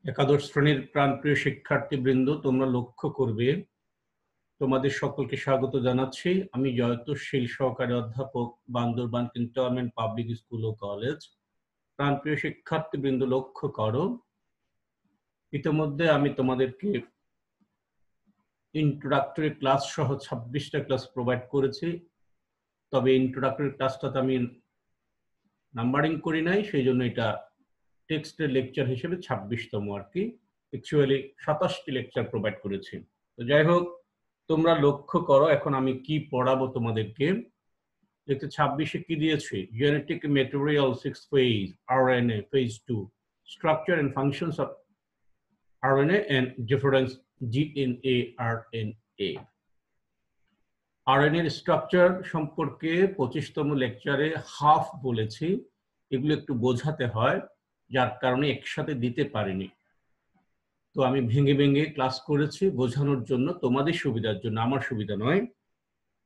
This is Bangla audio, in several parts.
একাদশ শ্রেণীর প্রাণপ্রিয় শিক্ষার্থীবৃন্দ, তোমরা লক্ষ্য করবে তোমাদের সকলকে স্বাগত জানাচ্ছি। আমি জয়তোষশীল সহকারী অধ্যাপক, বান্দরবান ক্যান্টনমেন্ট পাবলিক স্কুল ও কলেজ। প্রাণপ্রিয় শিক্ষার্থীবৃন্দ, লক্ষ্য করো, ইতিমধ্যে আমি তোমাদেরকে ইন্ট্রোডাক্টরি ক্লাস সহ 26টা ক্লাস প্রোভাইড করেছি। তবে ইন্ট্রোডাক্টরি ক্লাসটাতে আমি নাম্বারিং করি নাই, সেই জন্য এটা টেক্সটের লেকচার হিসেবে 26তম আর কি। অ্যাকচুয়ালি 27টি লেকচার প্রোভাইড করেছি। তো যাই হোক, তোমরা লক্ষ্য করো এখন আমি কি পড়াবো তোমাদেরকে। দেখতে 26-এ কি দিয়েছি? Genetic material 6 phase, RNA phase 2, structure and functions of RNA and difference DNA RNA. RNA structure সম্পর্কে 25তম লেকচারে হাফ বলেছি। এগুলো একটু বোঝাতে হয়, যার কারণে একসাথে দিতে পারিনি। তো আমি ভেঙে ভেঙে ক্লাস করেছি বোঝানোর জন্য, তোমাদের সুবিধার জন্য, আমার সুবিধা নয়।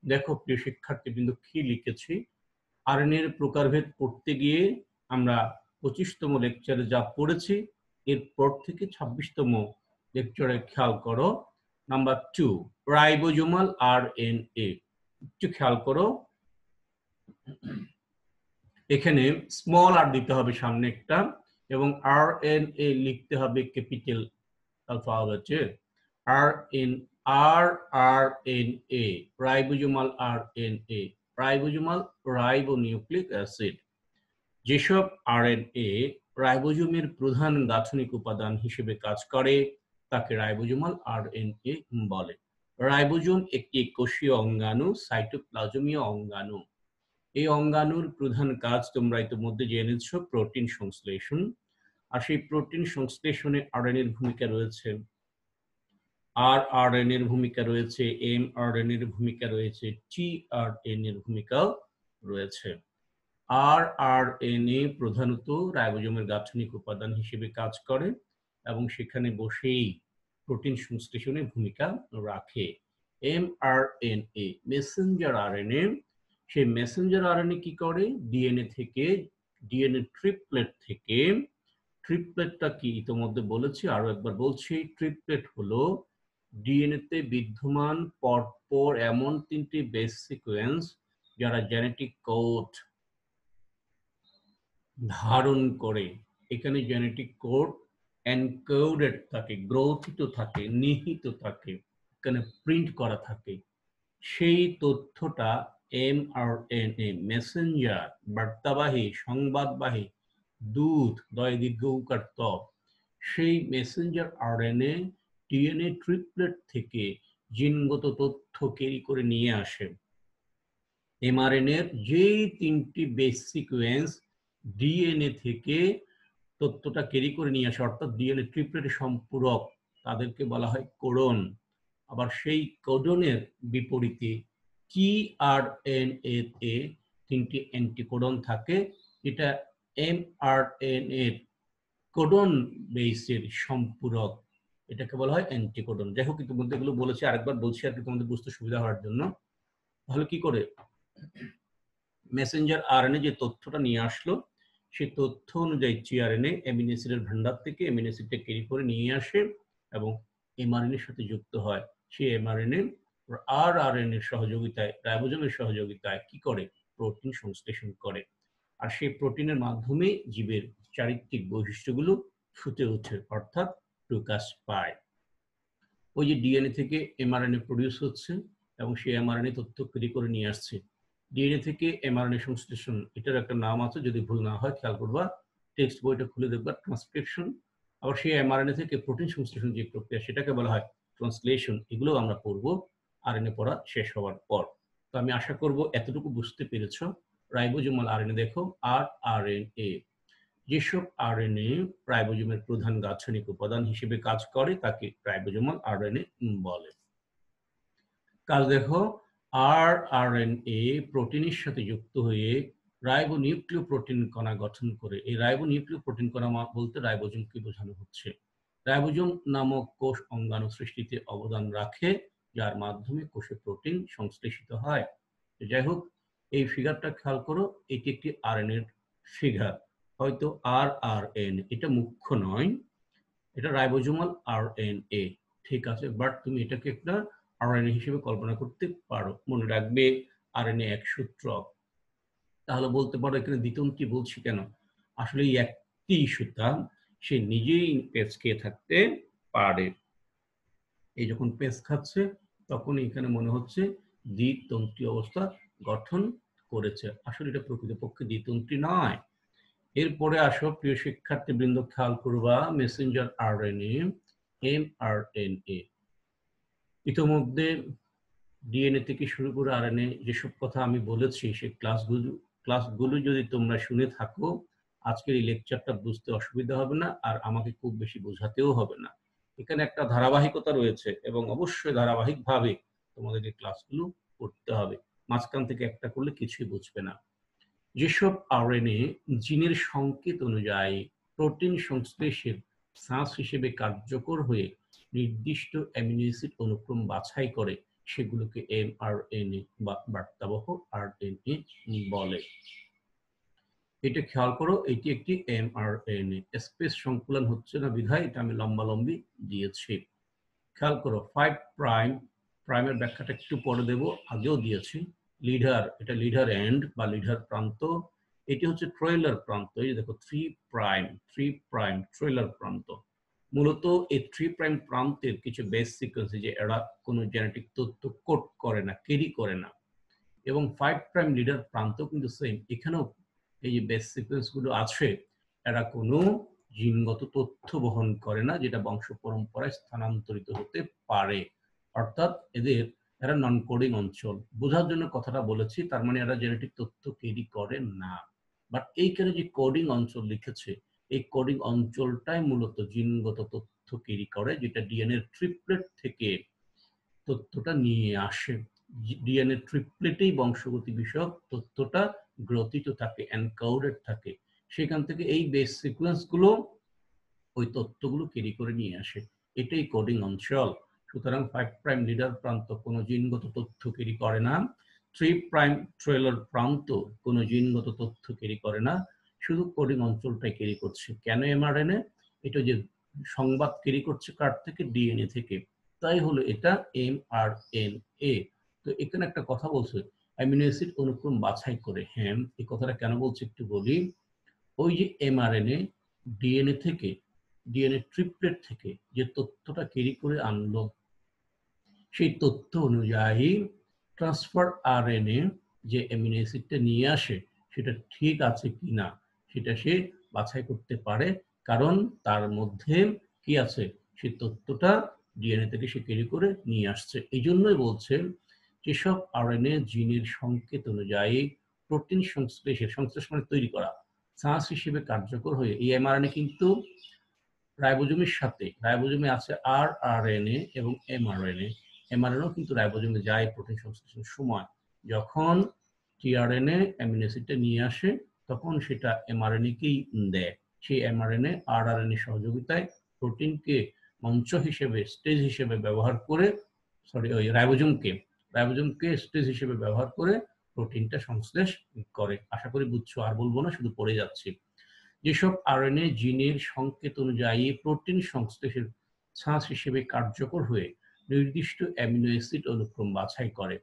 দেখো প্রিয় শিক্ষার্থীবৃন্দ, কি লিখেছি। আরএনএ এর প্রকারভেদ পড়তে গিয়ে আমরা 25তম লেকচারে যা পড়েছি, এরপর থেকে 26তম লেকচারে খেয়াল করো। Number 2, ribosomal RNA. একটু খেয়াল করো, এখানে স্মল আর দিতে হবে সামনে একটা, এবং আরএনএ লিখতে হবে ক্যাপিটাল অ্যালফাবেটে। RNA, ribosomal RNA, ribosomal ribonucleic acid. যেসব আরএনএ রাইবোজোমের প্রধান গাঠনিক উপাদান হিসেবে কাজ করে তাকে রাইবোজোমাল আরএনএ বলে। রাইবোজোম একটি কোষীয় অঙ্গাণু, সাইটোপ্লাজমীয় অঙ্গাণু। এই অঙ্গাণুর প্রধান কাজ তোমরা ইতিমধ্যে জেনেছ, প্রোটিন সংশ্লেষণ। আর সেই প্রোটিন সংশ্লেষণে আরএনএর ভূমিকা রয়েছে, আরএনএর ভূমিকা রয়েছে, এমআরএনএর ভূমিকা রয়েছে, টিআরএনএর ভূমিকাও রয়েছে। আরএনএ প্রধানত রাইবোজোমের গাঠনিক উপাদান হিসেবে কাজ করে এবং সেখানে বসেই প্রোটিন সংশ্লেষণে ভূমিকা রাখে। এমআরএনএ, মেসেঞ্জার আরএনএ, সেই মেসেঞ্জার আরএনএ কি করে? ডিএনএ থেকে, ডিএনএ ট্রিপলেট থেকে। ট্রিপলেটটা কি ইতিমধ্যে বলেছি, আরো একবার বলছি। ট্রিপলেট হলো ডিএনএ তে বিদ্যমান পরপর এমন 3টি বেস সিকোয়েন্স যারা জেনেটিক কোড ধারণ করে। এখানে জেনেটিক কোড এনকোডেড থাকে, গ্রথিত থাকে, নিহিত থাকে, এখানে প্রিন্ট করা থাকে। সেই তথ্যটা এমআরএনএ, মেসেঞ্জার, বার্তাবাহী, সংবাদবাহী, দূত, দয় দীর্ঘ উকার ত, সেই মেসেঞ্জার আরএনএ ডিএনএ ট্রিপলেট থেকে জিনগত তথ্য ক্যারি করে নিয়ে আসে। এমআরএনএ এর যেই 3টি বেস সিকোয়েন্স ডিএনএ থেকে তথ্যটা ক্যারি করে নিয়ে আসে, অর্থাৎ ডিএনএ ট্রিপলেটের সম্পূরক, তাদেরকে বলা হয় কোডন। আবার সেই কোডনের বিপরীতে টিআরএনএ তে 3টি অ্যান্টিকোডন থাকে, যেটা এমআরএনএ এর কোডন বেসের সম্পূরক, এটাকে বলা হয় অ্যান্টিকোডন। যাই হোক, ইতিমধ্যে এগুলো বলেছি, আরেকবার বলছি আর কি তোমাদের বুঝতে সুবিধা হওয়ার জন্য। তাহলে কি করে মেসেঞ্জার আরএনএ যে তথ্যটা নিয়ে আসলো, সেই তথ্য অনুযায়ী টিআরএনএ অ্যামিনো অ্যাসিডের ভান্ডার থেকে অ্যামিনো অ্যাসিডটা ক্যারি করে নিয়ে আসে এবং এমআরএনএর সাথে যুক্ত হয়। সেই এমআরএনএ আরএনএর সহযোগিতায়, রাইবোজোমের সহযোগিতায় কি করে? প্রোটিন সংশ্লেষণ করে। আর সেই প্রোটিনের মাধ্যমে জীবের চারিত্রিক বৈশিষ্ট্যগুলো ফুটে ওঠে, অর্থাৎ প্রকাশ পায়। ওই যে ডিএনএ থেকে এমআরএনএ প্রডিউস হচ্ছে এবং সেই এমআরএনএ তথ্য ক্যারি করে নিয়ে আসছে। ডিএনএ থেকে এমআরএনএ সংশ্লেষণ, এটার একটা নাম আছে, যদি ভুল না হয় খেয়াল করবা, টেক্সট বইটা খুলে দেখবা, ট্রান্সক্রিপশন। আবার সেই এমআরএনএ থেকে প্রোটিন সংশ্লেষণ যে প্রক্রিয়া, সেটাকে বলা হয় ট্রান্সলেশন। এগুলো আমরা পড়বো আরএনএ পড়া শেষ হওয়ার পর। তো আমি আশা করব এতটুকু বুঝতে পেরেছ। রাইবোজোমাল আরএনএ দেখো, আরএনএ। যেসব আরএনএ রাইবোজোমের প্রধান গাঠনিক উপাদান হিসেবে কাজ করে তাকে রাইবোজোমাল আরএনএ বলে। কাজ দেখো, আরএনএ প্রোটিনের সাথে যুক্ত হয়ে রাইবোনিউক্লিয় প্রোটিন কণা গঠন করে। এই রাইবোনিউক্লিয় প্রোটিন কণা বলতে রাইবোজোমকে বোঝানো হচ্ছে। রাইবোজোম নামক কোষ অঙ্গাণু সৃষ্টিতে অবদান রাখে, যার মাধ্যমে কোষে প্রোটিন সংশ্লেষিত হয়। যাই হোক, এই ফিগারটা খেয়াল করো, এটি একটি আরএনএ এর ফিগার। হয়তো আরএন, এটা মুখ্য নয়। এটা রাইবোজোমাল আরএনএ, ঠিক আছে, বাট তুমি এটাকে একটা আরএনএ হিসেবে কল্পনা করতে পারো। মনে রাখবে আরএনএ এক সূত্রক। তাহলে বলতে পারো এখানে দ্বিতন্ত্রী বলছি কেন, আসলে এই একটি সুতা সে নিজেই পেঁচ খেয়ে থাকতে পারে। এই যখন পেঁচ খাচ্ছে তখন এখানে মনে হচ্ছে দ্বিতন্ত্রী অবস্থা গঠন করেছে, আসলে এটা প্রকৃতপক্ষে দ্বিতন্ত্রী নয়। এরপরে আসো প্রিয় শিক্ষার্থীবৃন্দ, খেয়াল করবা মেসেঞ্জার আরএনএ, এমআরএনএ। ইতিমধ্যে ডিএনএ থেকে শুরু করে আরএনএ যেসব কথা আমি বলেছি সেই ক্লাসগুলো যদি তোমরা শুনে থাকো, আজকের এই লেকচারটা বুঝতে অসুবিধা হবে না, আর আমাকে খুব বেশি বোঝাতেও হবে না। এখানে একটা ধারাবাহিকতা রয়েছে এবং অবশ্যই ধারাবাহিকভাবে তোমাদের এই ক্লাসগুলো করতে হবে। মাঝখান থেকে একটা করলে কিছুই বুঝবে না। যেসব আরএনএ জিনের সংকেত অনুযায়ী প্রোটিন সংশ্লেষের ছাঁচ হিসেবে কার্যকর হয়ে নির্দিষ্ট অ্যামিনো অ্যাসিড অনুক্রম বাছাই করে সেগুলোকে এমআরএনএ বা বার্তাবহ আরএনএ বলে। এটা খেয়াল করো, এটি একটি এমআরএনএ, স্পেস সংকুলন হচ্ছে না বিধায় এটা আমি লম্বালম্বি দিয়েছি। খেয়াল করো 5 প্রাইমের ব্যাখ্যাটা একটু পরে দেব, আগেও দিয়েছি। লিডার, এটা লিডার এন্ড বা লিডার প্রান্ত, এটি হচ্ছে ট্রেইলার প্রান্ত। এই দেখো 3 প্রাইম ট্রেইলার প্রান্ত। মূলত এই 3 প্রান্তের কিছু বেস সিকোয়েন্স, যে এরা কোনো জেনেটিক তথ্য কোড করে না, ক্যারি করে না। এবং 5 লিডার প্রান্ত কিন্তু সেম, এখানেও এই যে বেস সিকোয়েন্স গুলো আছে, এরা কোনো জিনগত তথ্য বহন করে না যেটা বংশ পরম্পরায় স্থানান্তরিত হতে পারে, অর্থাৎ এরা নন কোডিং অঞ্চল। বোঝার জন্য কথাটা বলেছি, তার মানে এরা জেনেটিক তথ্য ক্যারি করে না। বাট এইখানে যে কোডিং অঞ্চল লিখেছে, এই কোডিং অঞ্চলটাই মূলত জিনগত তথ্য ক্যারি করে, যেটা ডিএনএ ট্রিপলেট থেকে তথ্যটা নিয়ে আসে। ডিএনএ ট্রিপলেটেই বংশগতি বিষয়ক তথ্যটা গ্রথিত থাকে, এনকোডেড থাকে। সেখান থেকে এই বেস সিকোয়েন্স গুলো ওই তথ্যগুলো ক্যারি করে নিয়ে আসে, এটাই কোডিং অঞ্চল। সুতরাং 5 লিডার প্রান্ত কোনো জিনগত তথ্য ক্যারি করে না, 3 ট্রেলার প্রান্ত কোনো জিনগত তথ্য ক্যারি করে না, শুধু কোডিং অঞ্চলটাই ক্যারি করছে। কেন এমআরএনএ? এটা যে সংবাদ ক্যারি করছে কার থেকে? ডিএনএ থেকে। তাই হলো এটা এমআরএনএ। তো এখানে একটা কথা বলছে অ্যামিনো অ্যাসিড অনুক্রম বাছাই করে। হ্যাঁ, এই কথাটা কেন বলছে একটু বলি। ওই যে এমআরএনএ ডিএনএ থেকে, ডিএনএ ট্রিপলেট থেকে যে তথ্যটা ক্যারি করে আনলো, সেই তথ্য অনুযায়ী ট্রান্সফার আরএনএ যে অ্যামিনো অ্যাসিডটা নিয়ে আসে সেটা ঠিক আছে কিনা সেটা সে বাছাই করতে পারে, কারণ তার মধ্যে কি আছে সেই তথ্যটা ডিএনএ থেকে সে ক্যারি করে নিয়ে আসছে। এই জন্যই বলছে যেসব আরএনএ জিনের সংকেত অনুযায়ী প্রোটিন সংশ্লেষ মানে তৈরি করা, ছাঁচ হিসেবে কার্যকর হয়ে, এই এমআরএনএ কিন্তু রাইবোজোমের সাথে, রাইবোজোমে আছে আরআরএনএ এবং এমআরএনএ, এমআরএনএও কিন্তু রাইবোজোমে যায় প্রোটিন সংশ্লেষণের সময়। যখন টিআরএনএ অ্যামিনো অ্যাসিডটা নিয়ে আসে তখন সেটা এমআরএনএকেই দেয়। সেই এমআরএনএ আরআরএনএ সহযোগিতায় প্রোটিনকে মঞ্চ হিসেবে, স্টেজ হিসেবে ব্যবহার করে, ওই রাইবোজোমকে স্টেজ হিসেবে ব্যবহার করে প্রোটিনটা সংশ্লেষ করে। আশা করি বুঝছো, আর বলবো না, শুধু পড়ে যাচ্ছি। যেসব আরএনএ জিনের সংকেত অনুযায়ী প্রোটিন সংশ্লেষের ছাঁচ হিসেবে কার্যকর হয়ে নির্দিষ্ট অ্যামিনো অ্যাসিড অনুক্রম বাছাই করে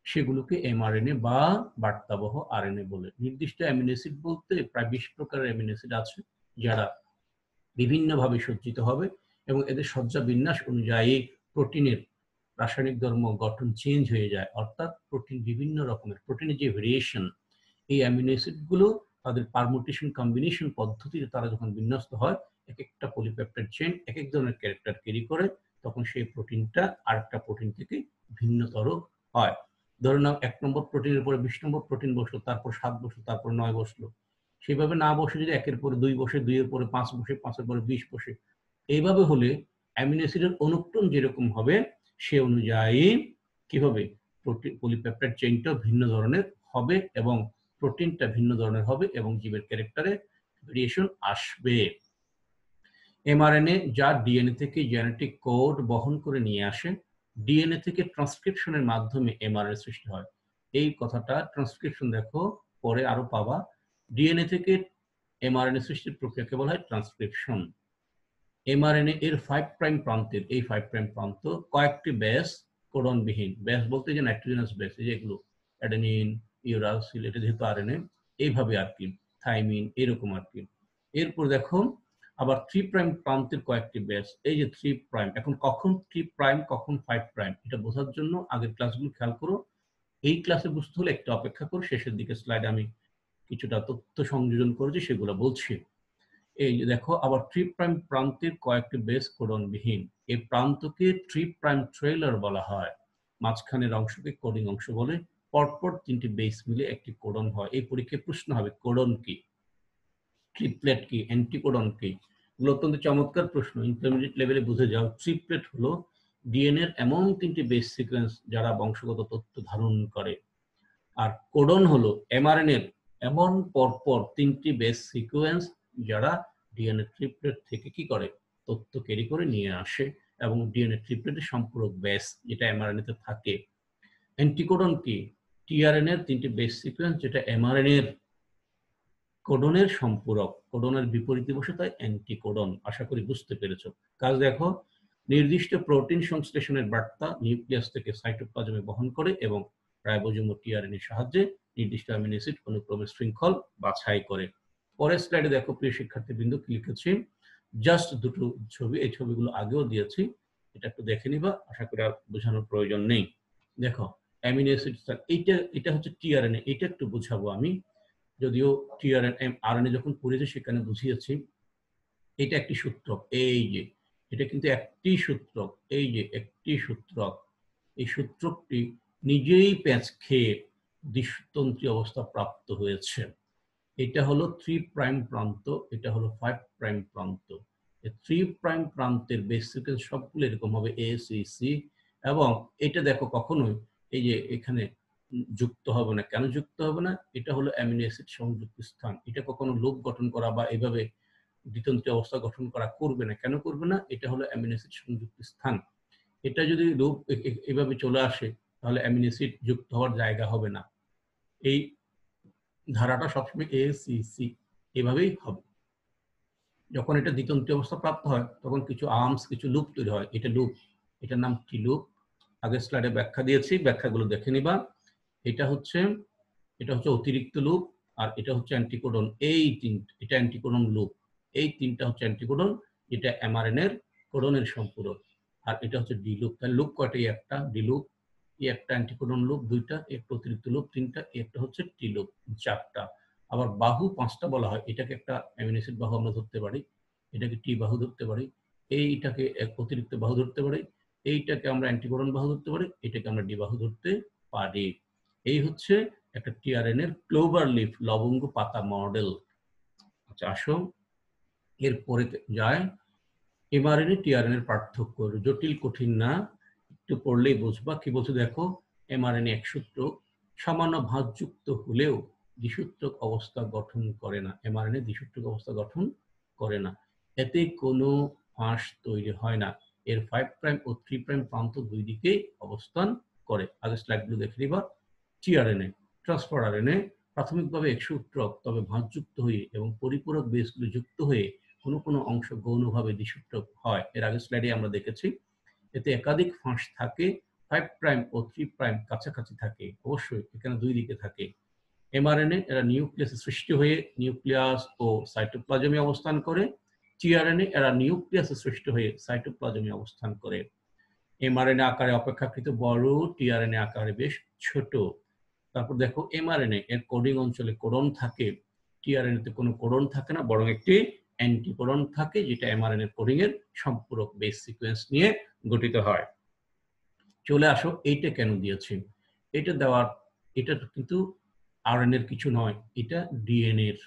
সেগুলোকে এমআরএনএ বা বার্তাবহ আরএনএ বলে। নির্দিষ্ট অ্যামিনো অ্যাসিড বলতে প্রায় 20 প্রকারের অ্যামিনো অ্যাসিড আছে, যারা বিভিন্নভাবে সজ্জিত হবে এবং এদের সজ্জা বিন্যাস অনুযায়ী প্রোটিনের রাসায়নিক ধর্ম গঠন চেঞ্জ হয়ে যায়, অর্থাৎ প্রোটিন বিভিন্ন রকমের, প্রোটিনের যে ভেরিয়েশন, এই অ্যামিনো অ্যাসিড গুলো তাদের পারমুটেশন কম্বিনেশন পদ্ধতিতে তারা যখন বিন্যস্ত হয়, এক একটা পলিপেপটাইড চেইন এক এক ধরনের ক্যারেক্টার ক্যারি করে, তখন সেই প্রোটিনটা আরেকটা প্রোটিন থেকে ভিন্নতর হয়। ধরে নাও 1 নম্বর প্রোটিনের উপরে 20 নম্বর প্রোটিন বসলো, তারপর 7 বসলো, তারপর 9 বসলো। সেভাবে না বসে যদি 1 এর পরে 2 বসে, 2 এর পরে 5 বসে, 5 এর পরে 20 বসে, এইভাবে হলে অ্যামিনো অ্যাসিডের অনুক্রম যেরকম হবে সে অনুযায়ী কি হবে, পলিপেপটাইড চেইনটাও ভিন্ন ধরনের হবে এবং প্রোটিনটা ভিন্ন ধরনের হবে এবং জীবের ক্যারেক্টারে ভেরিয়েশন আসবে। এমআরএনএ যা ডিএনএ থেকে জেনেটিক কোড বহন করে নিয়ে আসে, ডিএনএ থেকে ট্রান্সক্রিপশনের মাধ্যমে এমআরএনএ সৃষ্টি হয়। এই কথাটা ট্রান্সক্রিপশন দেখো পরে আরো পাবা। ডিএনএ থেকে এমআরএনএ সৃষ্টির প্রক্রিয়াকে বলা হয় ট্রান্সক্রিপশন। এমআরএনএ এর 5 প্রাইম প্রান্তের এই 5 প্রাইম প্রান্ত কয়েকটি বেস কোডনবিহীন, বেস বলতে যে নাইট্রোজেনাস বেস, এই যেগুলো অ্যাডেনিন, ইউরাসিল, এটা যেহেতু আরএনএ এইভাবে আর কি, থাইমিন এরকম আর কি। এরপর দেখো আবার 3 প্রাইম প্রান্তের কয়েকটি বেস, এই যে 3 প্রাইম, এখন কখন 3 প্রাইম কখন 5 প্রাইম এটা বোঝার জন্য আগের ক্লাসগুলো খেয়াল করো। এই ক্লাসে বুঝতে হলে একটু অপেক্ষা করো, শেষের দিকে স্লাইডে আমি কিছুটা তথ্য সংযোজন করেছি সেগুলো বলছি। এই যে দেখো আবার 3 প্রাইম প্রান্তের কয়েকটি বেস কোডনবিহীন, এই প্রান্তকে 3 প্রাইম ট্রেইলার বলা হয়। মাঝখানের অংশকে কোডিং অংশ বলে। পরপর 3টি বেস মিলে একটি কোডন হয়। এই পরীক্ষায় প্রশ্ন হবে কোডন কি, ট্রিপলেট কি, অ্যান্টিকোডন কি। এগুলো অত্যন্ত চমৎকার প্রশ্ন, ইন্টারমিডিয়েট লেভেলে বুঝে যাও। ট্রিপলেট হলো ডিএনএ এর এমন 3টি বেস সিকোয়েন্স যারা বংশগত তথ্য ধারণ করে। আর কোডন হলো এমআরএনএ এর এমন পরপর 3টি বেস সিকোয়েন্স যারা ডিএনএ ট্রিপলেট থেকে কি করে, তথ্য ক্যারি করে নিয়ে আসে, এবং ডিএনএ ট্রিপলেটের সম্পূরক বেস যেটা এমআরএনএ তে থাকে। অ্যান্টিকোডন কি, টিআরএনএ এর 3টি বেস সিকোয়েন্স যেটা এমআরএনএ এর কোডনের সম্পূরক, কোডনের বিপরীতে বসে, তাই অ্যান্টিকোডন। আশা করি বুঝতে পেরেছো। কাজ দেখো, নির্দিষ্ট প্রোটিন সংশ্লেষণের বার্তা নিউক্লিয়াস থেকে সাইটোপ্লাজমে বহন করে এবং রাইবোজোম ও টিআরএনএ এর সাহায্যে নির্দিষ্ট অ্যামিনো অ্যাসিড অনুক্রমে শৃঙ্খল বাছাই করে। পরের স্লাইডে দেখো প্রিয় শিক্ষার্থীবৃন্দ কি লিখেছি, জাস্ট দুটো ছবি, এই ছবিগুলো আগেও দিয়েছি, এটা একটু দেখে নিবা, আশা করি আর বোঝানোর প্রয়োজন নেই। দেখো অ্যামিনো অ্যাসিড, এটা হচ্ছে টিআরএনএ, এটা একটু বুঝাবো আমি, যদিও টিআরএনএ যখন পড়েছি সেখানে বুঝিয়েছি। এটা একটি সূত্রক, এই যে এটা কিন্তু একটি সূত্রক, এই যে একটি সূত্রক, এই সূত্রকটি নিজেই প্যাঁচ খেয়ে দ্বিতন্ত্রী অবস্থা প্রাপ্ত হয়েছে। এটা হলো 3 প্রাইম প্রান্ত, এটা হলো 5 প্রাইম প্রান্ত। 3 প্রাইম প্রান্তের বেস সিকোয়েন্স সবগুলো এরকম হবে এ সি সি, এবং এটা দেখো কখনোই এই যে এখানে যুক্ত হবে না। কেন যুক্ত হবে না? এটা হলো অ্যামিনো অ্যাসিড সংযুক্ত স্থান, এটা কখনো লুপ গঠন করা বা এভাবে দ্বিতন্ত্রী অবস্থা গঠন করা করবে না। কেন করবে না? এটা হলো অ্যামিনো অ্যাসিড সংযুক্ত স্থান। এটা যদি লুপ এভাবে চলে আসে তাহলে অ্যামিনো অ্যাসিড যুক্ত হওয়ার জায়গা হবে না। এই ধারাটা সবসময় এ সি সি এভাবেই হবে। যখন এটা দ্বিতন্ত্রী অবস্থা প্রাপ্ত হয় তখন কিছু আর্মস, কিছু লুপ তৈরি হয়, এটা লুপ, এটার নাম টি লুপ। আগের স্লাইডে ব্যাখ্যা দিয়েছি, ব্যাখ্যাগুলো দেখে নিবা। এটা হচ্ছে অতিরিক্ত লুপ, আর এটা হচ্ছে অ্যান্টিকোডন। এটা অ্যান্টিকোডন লুপ, এই তিনটা হচ্ছে অ্যান্টিকোডন, যেটা এমআরএনএ এর কোডনের সম্পূরক। আর এটা হচ্ছে ডি লুপ। তাহলে লুপ কয়টা? একটা ডি লুপ, এই একটা অ্যান্টিকোডন লুপ, দুইটা, একটা অতিরিক্ত লুপ তিনটা, একটা হচ্ছে টি লুপ চারটা। আবার বাহু 5টা বলা হয়, এটাকে একটা অ্যামিনো অ্যাসিড বাহু আমরা ধরতে পারি, এটাকে টি বাহু ধরতে পারি, এইটাকে এক অতিরিক্ত বাহু ধরতে পারি, এইটাকে আমরা অ্যান্টিকোডন বাহু ধরতে পারি, এটাকে আমরা ডি বাহু ধরতে পারি। এই হচ্ছে একটা টিআরএন এর ক্লোভার লিফ, লবঙ্গ পাতা মডেল। আচ্ছা আসো এরপরে যায় এমআরএনএ টিআরএন এর পার্থক্য, জটিল কঠিন না, একটু পড়লেই বুঝবা। কি বলছে দেখো, এমআরএনএ একসূত্রক, সামান্য ভাঁজযুক্ত হলেও দ্বিসূত্রক অবস্থা গঠন করে না। এমআরএনএ দ্বিসূত্রক অবস্থা গঠন করে না, এতে কোনো ফাঁস তৈরি হয় না। এর 5 প্রাইম ও 3 প্রাইম প্রান্ত দুই দিকেই অবস্থান করে। আগের স্লাইডগুলো দেখে নিবা। টিআরএনএ, ট্রান্সফার আরএনএ প্রাথমিকভাবে একসূত্রক, তবে ভাঁজযুক্ত হয়ে এবং পরিপূরক বেসগুলো যুক্ত হয়ে কোনো কোনো অংশ গৌণভাবে দ্বিসূত্রক হয়। এর আগের স্লাইডে আমরা দেখেছি। এতে একাধিক ফাঁস থাকে, 5 প্রাইম ও 3 প্রাইম কাছাকাছি থাকে, অবশ্যই এখানে দুই দিকে থাকে। এমআরএনএ এরা নিউক্লিয়াসে সৃষ্টি হয়ে নিউক্লিয়াস ও সাইটোপ্লাজমে অবস্থান করে। টিআরএনএ এরা নিউক্লিয়াসে সৃষ্টি হয়ে সাইটোপ্লাজমে অবস্থান করে। এমআরএনএ আকারে অপেক্ষাকৃত বড়, টিআরএনএ আকারে বেশ ছোট। তারপর দেখো এমআরএনএ এর কোডিং অঞ্চলে কোডন থাকে, টিআরএনএ তে কোনো কোডন থাকে না, বরং একটি অ্যান্টিকোডন থাকে, যেটা এমআরএনএ কোডিং এর সম্পূরক বেস সিকোয়েন্স নিয়ে গঠিত হয়। চলে আসো এইটা কেন দিয়েছি, এটা দেওয়ার, এটা কিন্তু আরএনএ এর কিছু নয়, এটা ডিএনএ এর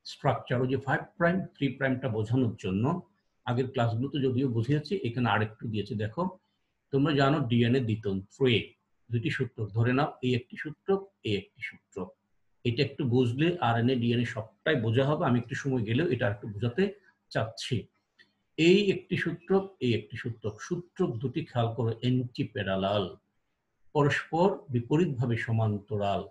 স্ট্রাকচার। ওই যে 5 প্রাইম 3 প্রাইমটা বোঝানোর জন্য আগের ক্লাসগুলোতে যদিও বুঝিয়েছি, এখানে আরেকটু দিয়েছে। দেখো তোমরা জানো ডিএনএ দ্বিতন্ত্রে দুটি সূত্র, ধরে নাও এই একটি সূত্র, এই একটি সূত্র। এটা একটু বুঝলে আরএনএ ডিএনএ সবটাই বোঝা হবে। আমি একটু সময় গেলেও এটা একটু বোঝাতে চাচ্ছি। এই একটি সূত্রক, এই একটি সূত্রক, সূত্রক দুটি খেয়াল করে এন্টি প্যারালাল, পরস্পর বিপরীতভাবে সমান্তরাল।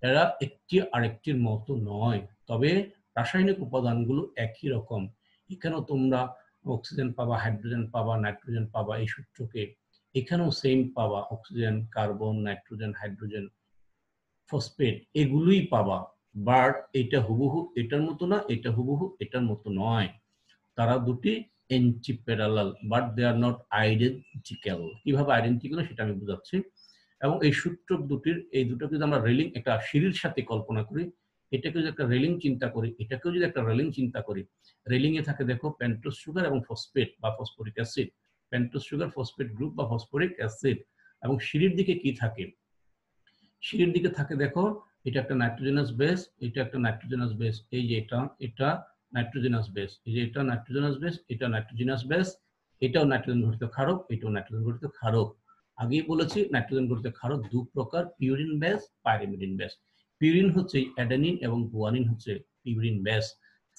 এরা একটি আরেকটির মতো নয়, তবে রাসায়নিক উপাদানগুলো একই রকম। এখানেও তোমরা অক্সিজেন পাবা, হাইড্রোজেন পাবা, নাইট্রোজেন পাবা, এই সূত্রকে এখানেও সেম পাবা, oxygen, carbon, nitrogen, hydrogen, phosphate এগুলোই পাবা। বাট এটা হুবহু এটার মতো না, এটা হুবহু এটার মতো নয়। তারা দুটি antiparallel, but they are not identical. কিভাবে আইডেন্টিক্যাল সেটা আমি বুঝাচ্ছি। এবং এই সূত্র দুটির, এই দুটোকে যদি আমরা রেলিং, একটা সিঁড়ির সাথে কল্পনা করি, এটাকে যদি একটা রেলিং চিন্তা করি, এটাকেও যদি একটা রেলিং চিন্তা করি, রেলিং এ থাকে দেখো পেন্টোজ সুগার এবং ফসফেট বা phosphoric acid, pentose sugar phosphate group বা ফসফরিক অ্যাসিড। এবং সিঁড়ির দিকে কি থাকে? সিঁড়ির দিকে থাকে দেখো, এটা একটা নাইট্রোজেনাস বেস, এটা একটা নাইট্রোজেনাস বেস, এই যে এটা নাইট্রোজেনাস বেস, এই যে এটা নাইট্রোজেনাস বেস, এটা নাইট্রোজেনাস বেস, এটাও নাইট্রোজেন ঘটিত ক্ষারক, এটাও নাইট্রোজেন ঘটিত ক্ষারক। আগেই বলেছি নাইট্রোজেন ঘটিত ক্ষারক দু প্রকার, purine base, pyrimidine base. Purine হচ্ছে অ্যাডেনিন এবং গুয়ানিন হচ্ছে পিউরিন বেস।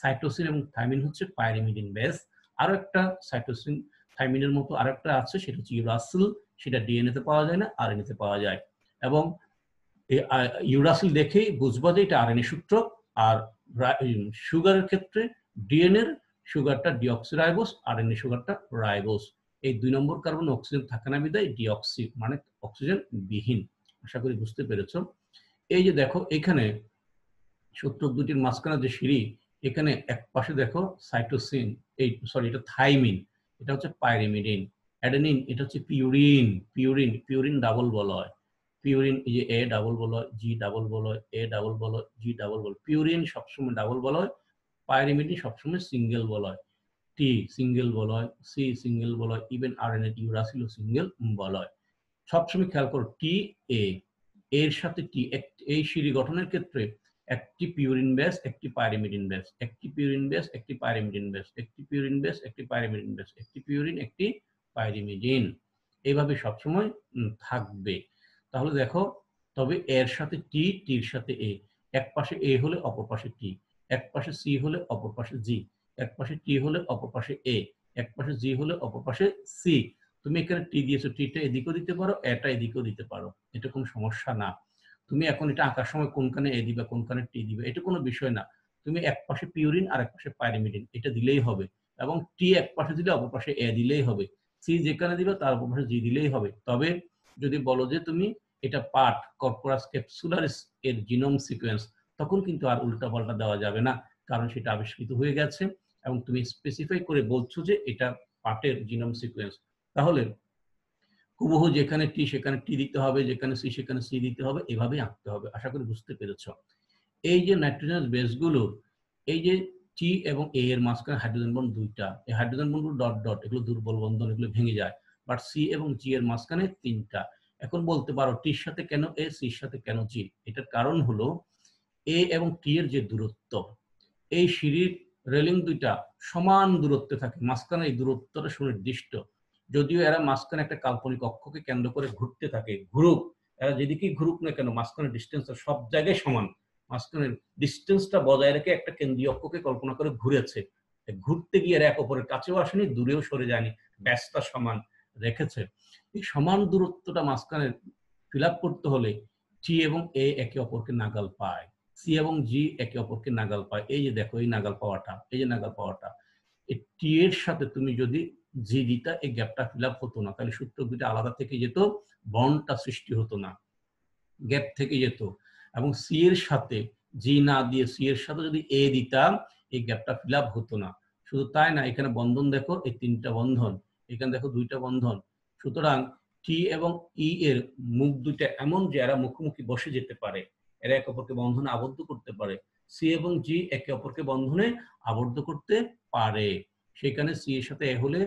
সাইটোসিন এবং থাইমিন হচ্ছে পাইরিমিডিন বেস। আরো একটা সাইটোসিন থাইমিনের মতো আরেকটা আছে, সেটা হচ্ছে ইউরাসিল, সেটা ডিএনএ তে পাওয়া যায় না, আরএনএ তে পাওয়া যায়। এবং ইউরাসিল দেখেই বুঝবা যে এটা আরএনএ সূত্রক। আর সুগারের ক্ষেত্রে ডিএনএর সুগারটা ডিঅক্সিরাইবোস, আরএনএ সুগারটা রাইবোস। এই 2 নম্বর কার্বন অক্সিজেন থাকে না বিদায় ডিঅক্সি মানে অক্সিজেন বিহীন। আশা করি বুঝতে পেরেছ। এই যে দেখো এখানে সূত্র দুটির মাঝখানে যে সিঁড়ি, এখানে এক পাশে দেখো সাইটোসিন, এই সরি এটা থাইমিন, এটা হচ্ছে পাইরিমিডিন। অ্যাডেনিন এটা হচ্ছে পিউরিন, পিউরিন ডাবল বলা হয়। পিউরিন এই যে এ ডাবল বলা হয়, জি ডাবল বলা হয়, এ ডাবল বলা হয়, জি ডাবল বলা হয়। পিউরিন সবসময় ডাবল বলা হয়, পাইরিমিডিন সবসময় সিঙ্গেল বলা হয়। টি সিঙ্গেল বলা হয়, সি সিঙ্গেল বলা হয়, ইভেন আরএনএ ইউরাসিলও সিঙ্গেল বলা হয়। সবসময় খেয়াল করো টি এ এর সাথে টি, এই সিঁড়ি গঠনের ক্ষেত্রে একটি পিউরিন বেস, একটি পাইরিমিডিন বেস, একটি পিউরিন বেস, একটি পাইরিমিডিন বেস, একটি পিউরিন বেস, একটি পাইরিমিডিন বেস, একটি পিউরিন, একটি পাইরিমিডিন, এইভাবে সবসময় থাকবে। তাহলে দেখো, তবে এর সাথে টি, টির সাথে এ, এক পাশে এ হলে অপর পাশে টি, এক পাশে সি হলে অপর পাশে জি, এক পাশে টি হলে অপর পাশে এ, এক পাশে জি হলে অপর পাশে সি। তুমি এখানে টি দিয়েছো, টিটা এদিকেও দিতে পারো, এটা এদিকেও দিতে পারো, এটা কোনো সমস্যা না। তুমি এখন এটা আঁকার সময় কোনখানে এ দিবে কোনখানে টি দিবে এটা কোনো বিষয় না। তুমি এক পাশে পিউরিন আর এক পাশে পাইরিমিডিন এটা দিলেই হবে, এবং টি এক পাশে দিলে অপর পাশে এ দিলেই হবে, সি যেখানে দিবে তার অপর পাশে জি দিলেই হবে। তবে যদি বলো যে তুমি এটা পার্ট কর্পোরাস ক্যাপসুলারিস এর জিনোম সিকোয়েন্স, তখন কিন্তু আর উল্টাপাল্টা দেওয়া যাবে না, কারণ সেটা আবিষ্কৃত হয়ে গেছে এবং তুমি স্পেসিফাই করে বলছো যে এটা পার্টের জিনোম সিকোয়েন্স। তাহলে হুবহু যেখানে টি সেখানে টি দিতে হবে, যেখানে সি সেখানে সি দিতে হবে, এভাবেই আঁকতে হবে। আশা করি বুঝতে পেরেছ। এই যে নাইট্রোজেনাস বেসগুলোর, এই যে টি এবং এ এর মাঝখানে হাইড্রোজেন বন্ড দুইটা, এই হাইড্রোজেন বন্ডগুলো ডট ডট, এগুলো দুর্বল বন্ধন, এগুলো ভেঙে যায়। বাট সি এবং জি এর মাঝখানে তিনটা। এখন বলতে পারো টির সাথে কেন এ, সির সাথে কেন জি? এটার কারণ হলো এ এবং টি এর যে দূরত্ব, এই সিঁড়ির রেলিং দুইটা সমান দূরত্বে থাকে, মাঝখানে এই দূরত্বটা সুনির্দিষ্ট। যদিও এরা মাঝখানে একটা কাল্পনিক অক্ষকে কেন্দ্র করে ঘুরতে থাকে, ঘুরুক, এরা যেদিকেই ঘুরুক না কেন মাঝখানে ডিস্টেন্স সব জায়গায় সমান। মাঝখানের ডিস্টেন্সটা বজায় রেখে একটা কেন্দ্রীয় অক্ষকে কল্পনা করে ঘুরেছে। ঘুরতে গিয়ে এরা এক অপরের কাছেও আসেনি, দূরেও সরে যায়নি, ব্যাসটা সমান রেখেছে। এই সমান দূরত্বটা মাঝখানে ফিল আপ করতে হলে টি এবং এ একে অপরকে নাগাল পায়, সি এবং জি একে অপরকে নাগাল পায়। এই যে দেখো এই নাগাল পাওয়াটা, এই যে নাগাল পাওয়াটা, এই টি এর সাথে তুমি যদি জি দিতা, এই গ্যাপটা ফিল আপ হতো না, তাহলে সূত্র দুইটা আলাদা থেকে যেত, বন্ডটা সৃষ্টি হতো না, গ্যাপ থেকে যেত। এবং সি এর সাথে জি না দিয়ে সি এর সাথে যদি এ দিতাম, এই গ্যাপটা ফিল আপ হতো না। শুধু তাই না, এখানে বন্ধন দেখো, এই তিনটা বন্ধন, এখানে দেখো দুইটা বন্ধন। সুতরাং টি এবং ই এর মুখ দুইটা এমন যে এরা মুখোমুখি বসে যেতে পারে, এরা একে অপরকে বন্ধনে আবদ্ধ করতে পারে। সি এবং জি একে অপরকে বন্ধনে আবদ্ধ করতে পারে, সেখানে সি এর সাথে এ হলে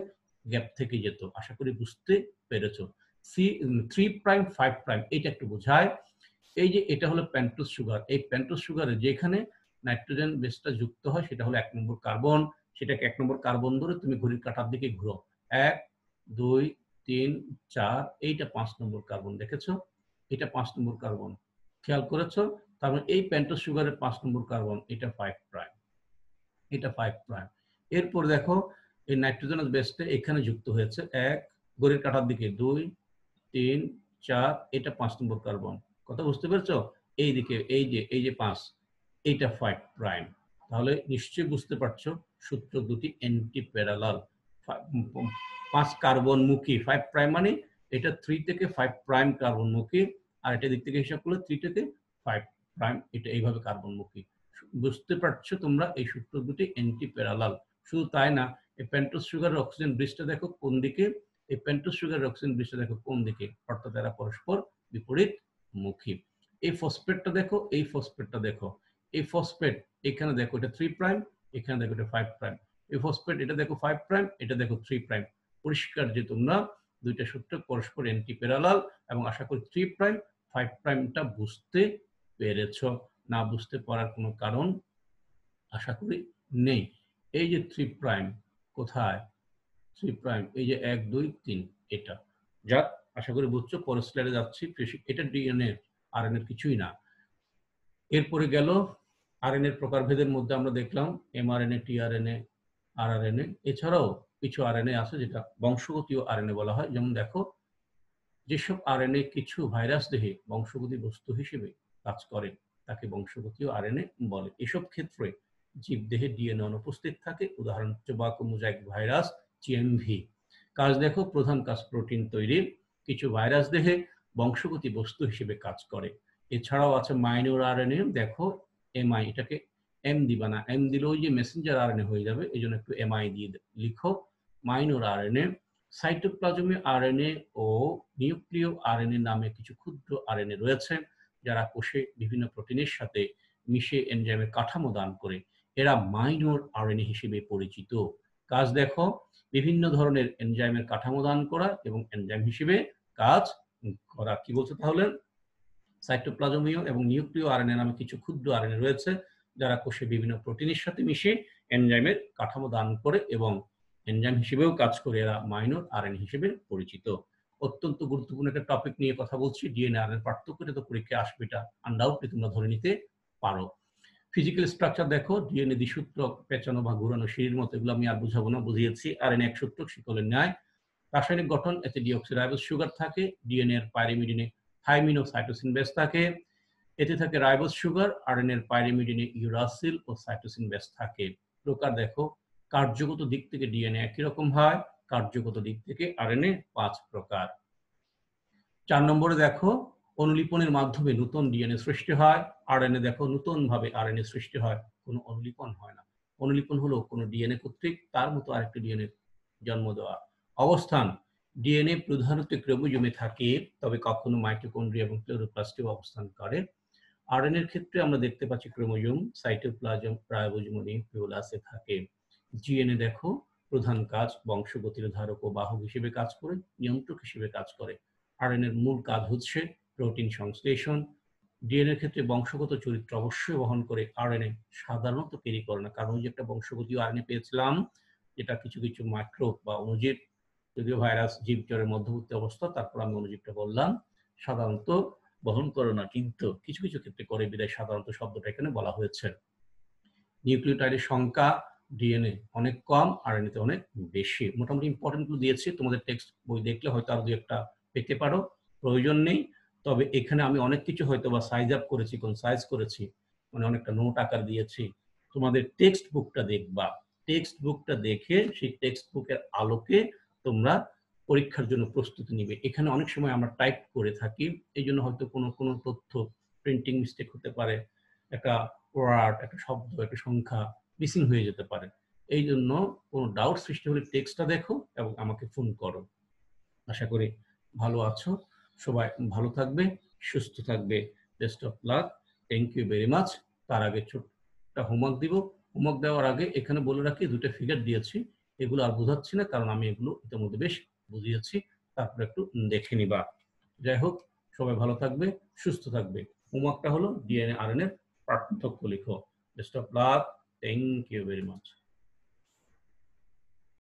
গ্যাপ থেকে যেত। আশা করি বুঝতে পেরেছ। সি 3'5' এটা একটু বোঝায়। এই যে এটা হলো পেন্টোজ সুগার, এই পেন্টোজ সুগারে যেখানে নাইট্রোজেন বেসটা যুক্ত হয় সেটা হলো 1 নম্বর কার্বন। সেটাকে 1 নম্বর কার্বন ধরে তুমি ঘড়ির কাঁটার দিকে ঘুরো, 1 2 3 4, এইটা 5 নম্বর কার্বন, দেখেছো? এটা 5 নম্বর কার্বন, খেয়াল করেছো? তার মানে এই পেন্টোজ সুগারের 5 নম্বর কার্বন, এটা 5', এটা 5'। এরপর দেখো এই নাইট্রোজেনাস বেসটা এখানে যুক্ত হয়েছে, 1 ঘড়ির কাঁটার দিকে 2 3 4, এটা 5 নম্বর কার্বন। কথা বুঝতে পেরেছো? এইদিকে এই যে 5, এইটা 5'। তাহলে নিশ্চয়ই বুঝতে পারছো সূত্র দুটি অ্যান্টি প্যারালাল। 5 কার্বন মুখী, 5 প্রাইম মানে এটা 3 থেকে 5 প্রাইম কার্বন মুখী, আর এটা দিক থেকে হিসাব করলে 3 থেকে 5 প্রাইম, এটা এইভাবে কার্বন মুখী। বুঝতে পারছো তোমরা এই সূত্র দুটি অ্যান্টি প্যারালাল। শুধু তাই না, এই পেন্টোজ সুগারের অক্সিজেন ব্রিজটা দেখো কোন দিকে, এই পেন্টোজ সুগারের অক্সিজেন ব্রিজটা দেখো কোন দিকে, অর্থাৎ এরা পরস্পর বিপরীত মুখী। এই ফসফেটটা দেখো, এই ফসফেটটা দেখো, এই ফসফেট এখানে দেখো এটা 3 প্রাইম, এখানে দেখো এটা 5 প্রাইম। এই ফসফেট এটা দেখো 5 প্রাইম, এটা দেখো 3 প্রাইম। পরিষ্কার যে তোমরা দুইটা সূত্র পরস্পর অ্যান্টি প্যারালাল, এবং আশা করি 3 প্রাইম 5 প্রাইমটা বুঝতে পেরেছো। না বুঝতে পারার কোনো কারণ আশা করি নেই। এই যে 3 প্রাইম কোথায়, 3 প্রাইম এই যে 1 2 3, এটা যাক আশা করি বুঝছো। পরের স্লাইডে যাচ্ছি। এটা ডিএনএ, আরএনএ কিছুই না। এরপরে গেল আরএনএ প্রকারভেদের মধ্যে আমরা দেখলাম এমআরএনএ, টিআরএনএ, আরআরএনএ। এছাড়াও কিছু আরএনএ আছে যেটা বংশগতীয় আরএনএ বলা হয়। যেমন দেখো, যেসব আরএনএ কিছু ভাইরাস দেহে বংশগতি বস্তু হিসেবে কাজ করে তাকে বংশগতীয় আরএনএ বলে। এসব ক্ষেত্রে জীবদেহে ডিএনএ অনুপস্থিত থাকে। উদাহরণ টোবাকো মোজাইক ভাইরাস, টিএমভি। কাজ দেখো, প্রধান কাজ প্রোটিন তৈরি। কিছু ভাইরাস দেহে বংশগতি বস্তু হিসেবে কাজ করে। এছাড়াও আছে মাইনর আরএনএ, দেখো এমআই, এটাকে এম দিবা না, এম দিলে ওই যে মেসেঞ্জার আরএনএ হয়ে যাবে, এই জন্য একটু এমআই দিয়ে লিখো। Minor RNA. সাইটোপ্লাজমে আরএনএ ও নিউক্লিয় আরএনএ নামে কিছু ক্ষুদ্র আরএনএ রয়েছে যারা কোষে বিভিন্ন প্রোটিনের সাথে মিশে এনজাইমের কাঠামো দান করে। এরা মাইনর আরএনএ হিসেবে পরিচিত। কাজ দেখো, বিভিন্ন ধরনের এনজাইমের কাঠামো দান করা এবং এনজাইম হিসেবে কাজ করা। কি বলছো তাহলে? সাইটোপ্লাজমীয় এবং নিউক্লিয় আরএনএ নামে কিছু ক্ষুদ্র আরএনএ রয়েছে যারা কোষে বিভিন্ন প্রোটিনের সাথে মিশে এনজাইমের কাঠামো দান করে এবং এনজাইম হিসেবেও কাজ করে। এরা মাইনর আরএনএ হিসেবে পরিচিত। অত্যন্ত গুরুত্বপূর্ণ একটা টপিক নিয়ে কথা বলছি, ডিএনএ আরএনএ পার্থক্য। এটা তো পরীক্ষায় আসবে, এটা আনডাউটলি তোমরা ধরে নিতে পারো। ফিজিক্যাল স্ট্রাকচার দেখো, ডিএনএ দ্বিসূত্রক, পেঁচানো বা ঘুরানো সিঁড়ির মতো, এগুলো আমি আর বুঝাবো না, বুঝিয়েছি। আরএনএ একসূত্রক, শিকলের ন্যায়। রাসায়নিক গঠন, এতে ডিঅক্সিরাইবোজ সুগার থাকে। ডিএনএ এর পাইরিমিডিনে থাইমিন ও সাইটোসিন বেস থাকে। এতে থাকে রাইবোজ সুগার। আরএনএ এর পাইরিমিডিনে ইউরাসিল ও সাইটোসিন বেস থাকে। প্রকার দেখো, কার্যগত দিক থেকে ডিএনএ একই রকম হয়, কার্যগত দিক থেকে আরএনএ 5 প্রকার। 4 নম্বরে দেখো, অনুলিপনের মাধ্যমে নতুন ডিএনএ সৃষ্টি হয়। আরএনএ দেখো, নতুন ভাবে আরএনএ সৃষ্টি হয়, কোনো অনুলিপন হয় না। অনুলিপন হলো কোনো ডিএনএ কর্তৃক তার মতো আরেকটি ডিএনএ জন্ম দেওয়া। অবস্থান, ডিএনএ প্রধানত ক্রোমোজোমে থাকে, তবে কখনো মাইটোকন্ড্রিয়া এবং ক্লোরোপ্লাস্টেও অবস্থান করে। আরএনএ এর ক্ষেত্রে আমরা দেখতে পাচ্ছি ক্রোমোজোম, সাইটোপ্লাজম, রাইবোজোম ও নিউক্লিওলাসে থাকে। জিএনএ দেখো, প্রধান কাজ বংশগতির ধারক ও বাহক হিসেবে কাজ করে, নিয়ন্ত্রক হিসেবে কাজ করে। আরএনএ এর মূল কাজ হচ্ছে প্রোটিন সংশ্লেষণ। ডিএনএ এর ক্ষেত্রে বংশগত চরিত্র অবশ্যই বহন করে, আরএনএ সাধারণত ক্যারি করে না। কারণ যে একটা বংশগতীয় আরএনএ পেয়েছিলাম, যেটা কিছু কিছু মাইক্রোব বা অণুজীব, যদিও ভাইরাস জীবজড়ের মধ্যবর্তী অবস্থা, তারপর আমি অণুজীবটা বললাম, সাধারণত বহন করে না, কিন্তু কিছু কিছু ক্ষেত্রে করে, বিদায় সাধারণত শব্দটা এখানে বলা হয়েছে। নিউক্লিওটাইডের সংখ্যা ডিএনএ অনেক কম, আরএনএতে অনেক বেশি। মোটামুটি ইম্পর্টেন্ট গুলো দিয়েছি, তোমাদের টেক্সট বই দেখলে হয়তো আরো 2-1টা পেতে পারো, প্রয়োজন নেই। তবে এখানে আমি অনেক কিছু হয়তো বা সাইজ আপ করেছি, কোন সাইজ করেছি, মানে অনেকটা নোট আকার দিয়েছি। তোমাদের টেক্সট বুকটা দেখবা, টেক্সট বুকটা দেখে সেই টেক্সট বুকের আলোকে তোমরা পরীক্ষার জন্য প্রস্তুতি নিবে। এখানে অনেক সময় আমরা টাইপ করে থাকি, এই জন্য হয়তো কোনো কোনো তথ্য প্রিন্টিং মিস্টেক হতে পারে, একটা ওয়ার্ড, একটা শব্দ, একটা সংখ্যা মিসিং হয়ে যেতে পারে। এই জন্য কোনো ডাউট সৃষ্টি হলে টেক্সটটা দেখো এবং আমাকে ফোন করো। আশা করি ভালো আছো, সবাই ভালো থাকবে, সুস্থ থাকবে। Best of luck, thank you very much. তার আগে ছোট্ট হোমওয়ার্ক দিব। হোমওয়ার্ক দেওয়ার আগে এখানে বলে রাখি, 2টা ফিগার দিয়েছি, এগুলো আর বোঝাচ্ছি না, কারণ আমি এগুলো ইতিমধ্যে বেশ বুঝিয়েছি, তারপরে একটু দেখে নিবা। যাই হোক, সবাই ভালো থাকবে, সুস্থ থাকবে। হোমওয়ার্কটা হলো ডিএনএ আরএনএ পার্থক্য লিখো। Best of luck, thank you very much.